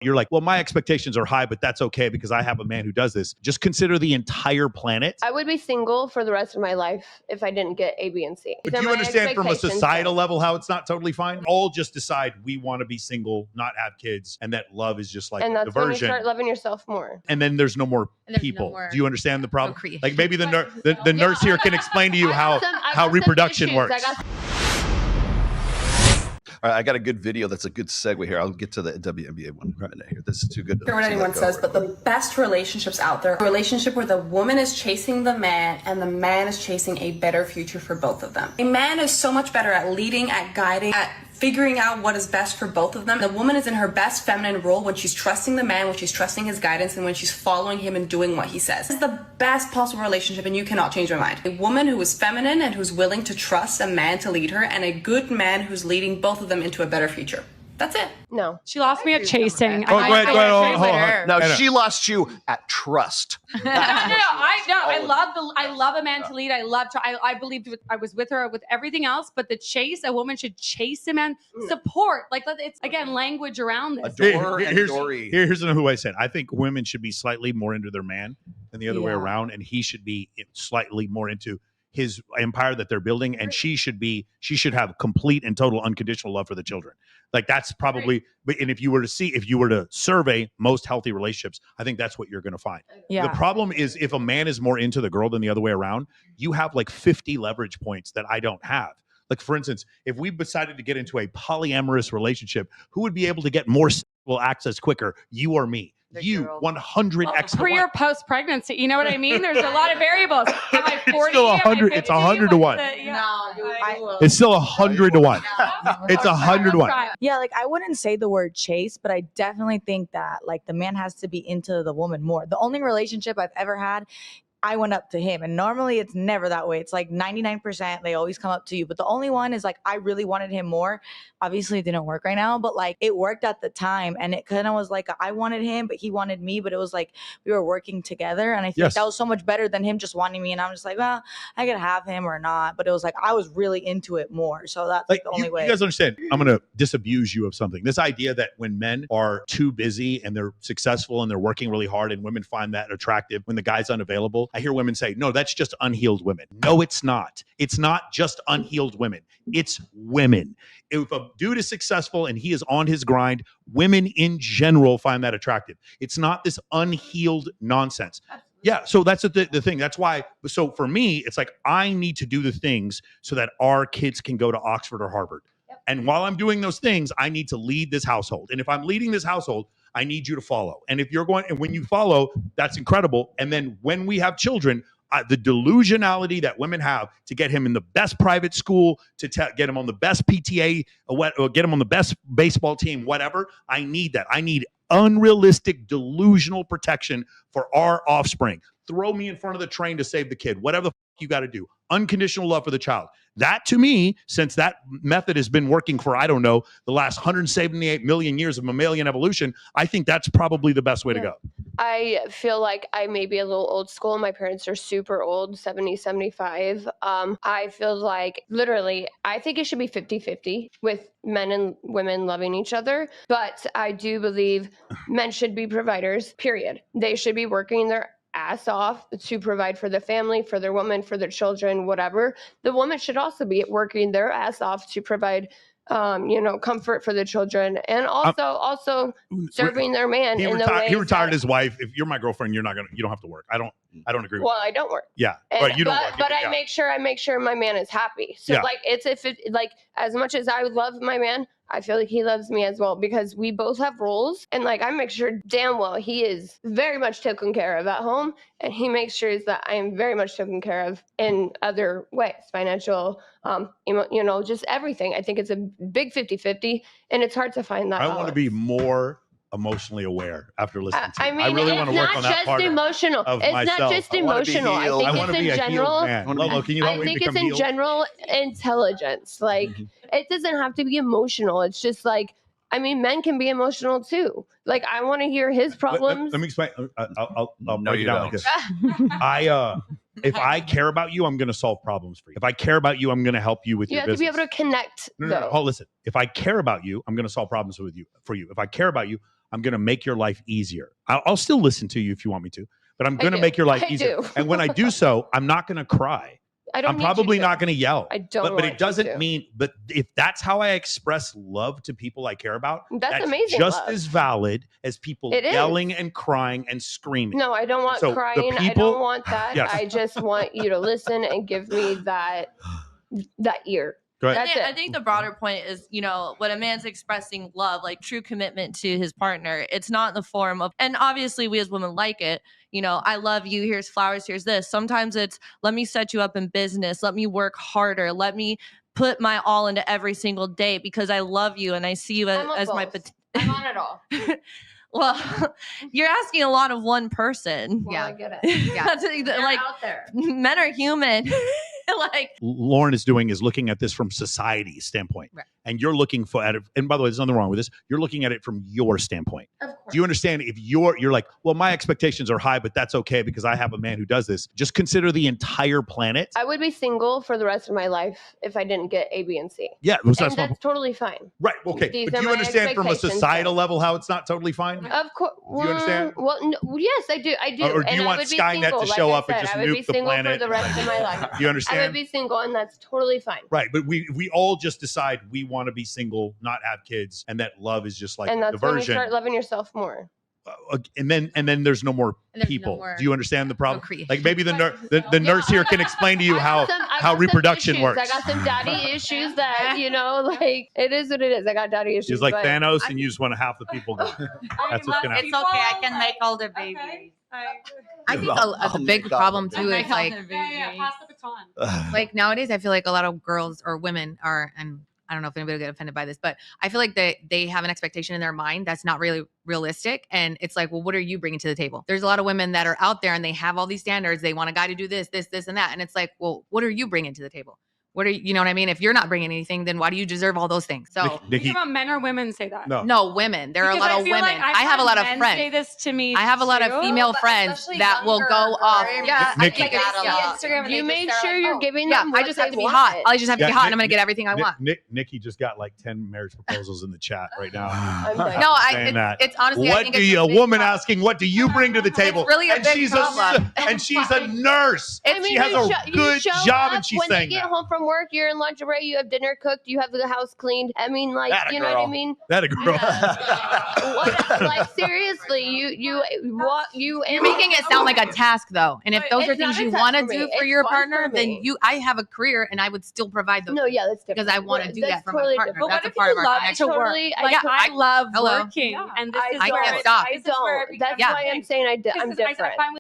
you're like, well, my expectations are high, but that's okay because I have a man who does this. Just consider the entire planet. I would be single for the rest of my life if I didn't get A, B, and C. But do you understand from a societal level how it's not totally fine? All just decide we want to be single, not have kids, and that love is just like and that's diversion. when you start loving yourself more. And then there's no more people. Do you understand the problem? Like maybe the nurse here can explain to you how reproduction works. All right, I got a good video that's a good segue here. I'll get to the WNBA one in a minute here. This is too good. I don't care what anyone says, but the best relationships out there, a relationship where the woman is chasing the man and the man is chasing a better future for both of them. A man is so much better at leading, at guiding, at figuring out what is best for both of them. The woman is in her best feminine role when she's trusting the man, when she's trusting his guidance, and when she's following him and doing what he says. It's the best possible relationship, and you cannot change my mind. A woman who is feminine and who's willing to trust a man to lead her, and a good man who's leading both of them into a better future. That's it. No. She lost me at chasing. Go ahead. Hold on. No, she lost you at trust. No. I love a man to lead. I believed I was with her with everything else, but the chase, a woman should chase a man. Support. Like it's again language around this. Here's who I said. I think women should be slightly more into their man than the other way around, and he should be slightly more into his empire that they're building, and she should have complete and total unconditional love for the children. Like that's probably, and if you were to survey most healthy relationships, I think that's what you're going to find. Yeah. The problem is if a man is more into the girl than the other way around, you have like 50 leverage points that I don't have. Like for instance, if we decided to get into a polyamorous relationship, who would be able to get more sexual access quicker, you or me? You 100x pre or post pregnancy. You know what I mean? There's a lot of variables. Am I 40? It's still 100. It's 100 to 1. It's still 100 to 1. It's 100 to 1. Yeah, like I wouldn't say the word chase, but I definitely think that like the man has to be into the woman more. The only relationship I've ever had, I went up to him, and normally it's never that way. It's like 99% they always come up to you, but the only one is like I really wanted him more. Obviously it didn't work right now, but like it worked at the time, and it kind of was like I wanted him but he wanted me, but it was like we were working together, and I think that was so much better than him just wanting me, and I'm just like, well, I could have him or not, but it was like I was really into it more. So that's like the only way. You guys understand, I'm going to disabuse you of something. This idea that when men are too busy and they're successful and they're working really hard and women find that attractive when the guy's unavailable, I hear women say, no, that's just unhealed women. No, it's not. It's not just unhealed women. It's women. If a dude is successful and he is on his grind, women in general find that attractive. It's not this unhealed nonsense. Yeah, so that's the thing. That's why. So for me, it's like I need to do the things so that our kids can go to Oxford or Harvard. Yep. And while I'm doing those things, I need to lead this household. And if I'm leading this household, I need you to follow. And if you're going, and when you follow, that's incredible. And then when we have children, the delusionality that women have to get him in the best private school, to get him on the best PTA, or get him on the best baseball team, whatever. I need that. I need unrealistic, delusional protection for our offspring. Throw me in front of the train to save the kid. Whatever the you got to do. Unconditional love for the child. That to me, since that method has been working for, I don't know, the last 178 million years of mammalian evolution, I think that's probably the best way to go. I feel like I may be a little old school. My parents are super old, 70, 75. I feel like literally, I think it should be 50-50 with men and women loving each other. But I do believe men should be providers, period. They should be working their ass off to provide for the family, for their woman, for their children, whatever. The woman should also be working their ass off to provide comfort for the children, and also serving their man in the way. He retired his wife. If you're my girlfriend, you don't have to work. I don't agree with Well, I don't work. Yeah. But you don't work. But I make sure my man is happy. So like like as much as I love my man, I feel like he loves me as well, because we both have roles, and like I make sure damn well he is very much taken care of at home, and he makes sure that I am very much taken care of in other ways, financial, just everything. I think it's a big 50-50, and it's hard to find that. I want to be more emotionally aware after listening to you. I really want to work on that part emotional. It's not just emotional. I think it's in general. Lolo, can you help me I think it's in general intelligence. Like it doesn't have to be emotional. It's just like, I mean, men can be emotional too. Like I want to hear his problems. Let me explain. I'll break it down like this. If I care about you, I'm going to solve problems for you. If I care about you, I'm going to help you with your business. You have to be able to connect. No. Oh, listen. If I care about you, I'm going to solve problems for you. If I care about you, I'm going to make your life easier. I'll still listen to you if you want me to, but I'm going to make your life easier. And when I do so, I'm not going to cry. I'm probably not going to yell. I don't. But it doesn't mean. But if that's how I express love to people I care about, that's amazing. Just as valid as people yelling and crying and screaming. No, I don't want crying. I don't want that. Yes. I just want you to listen and give me that ear. I think the broader point is, you know, when a man's expressing love, like true commitment to his partner, it's not in the form of, and obviously we as women like it, you know, I love you, here's flowers, here's this. Sometimes it's, let me set you up in business, let me work harder, let me put my all into every single day because I love you and I see you as my I'm on it all. Well, you're asking a lot of one person. Well, I get it. Yeah. Like, out there. Men are human. Like Lauren is doing is looking at this from society's standpoint. Right. And you're looking for at it. And by the way, there's nothing wrong with this. You're looking at it from your standpoint. Of course. Do you understand? If you're like, well, my expectations are high, but that's okay because I have a man who does this. Just consider the entire planet. I would be single for the rest of my life if I didn't get A, B, and C. Yeah, that's totally fine. Right. Okay. But do you understand from a societal level how it's not totally fine? Of course. Do you understand? Well, no, yes, I do. Or do you want Skynet to show up and just nuke the planet? I would be single for the rest of my life. Do you understand? I would be single, and that's totally fine. Right, but we all just decide we want to be single, not have kids, and that love is just like and that's diversion. When you start loving yourself more. And then there's no more people. No more, do you understand the problem? procreation. Like maybe the nurse here can explain to you how reproduction works. I got some daddy issues that, you know, like it is what it is. I got daddy issues. She's like Thanos, and you just want half the people gone. That's what's gonna happen. It's okay. I can make all the babies. Okay. I think a big problem too is like, pass the baton. like nowadays, I feel like a lot of girls or women are, and I don't know if anybody will get offended by this, but I feel like they have an expectation in their mind that's not really realistic. And it's like, well, what are you bringing to the table? There's a lot of women that are out there and they have all these standards. They want a guy to do this, and that. And it's like, well, what are you bringing to the table? What are you know what I mean? If you're not bringing anything, then why do you deserve all those things? So, Nikki, about men or women say that? No, women. There are a lot of women. Like I have a lot of men friends. Say this to me. I have a lot of female friends that will go off. Yeah, Nikki, I think Instagram. You made sure you're giving them. I just have to be hot. I just have to be hot, and I'm gonna get everything I want. Nikki just got like 10 marriage proposals in the chat right now. No, it's honestly. What do you? A woman asking, what do you bring to the table? It's really a big problem. And she's a nurse. She has a good job, and she's saying when you get home from work, you're in lingerie. You have dinner cooked. You have the house cleaned. I mean, like, you know what I mean? That a girl. Like seriously, you're making it sound like a task though. And if those are things you want to do for your partner, then I have a career and I would still provide those. No, yeah, that's different. Because I want to do that for my partner. But That's what a part of our love connection. to work? Like, I love working, and this is I where can't stop. I don't. That's why I'm saying I'm different.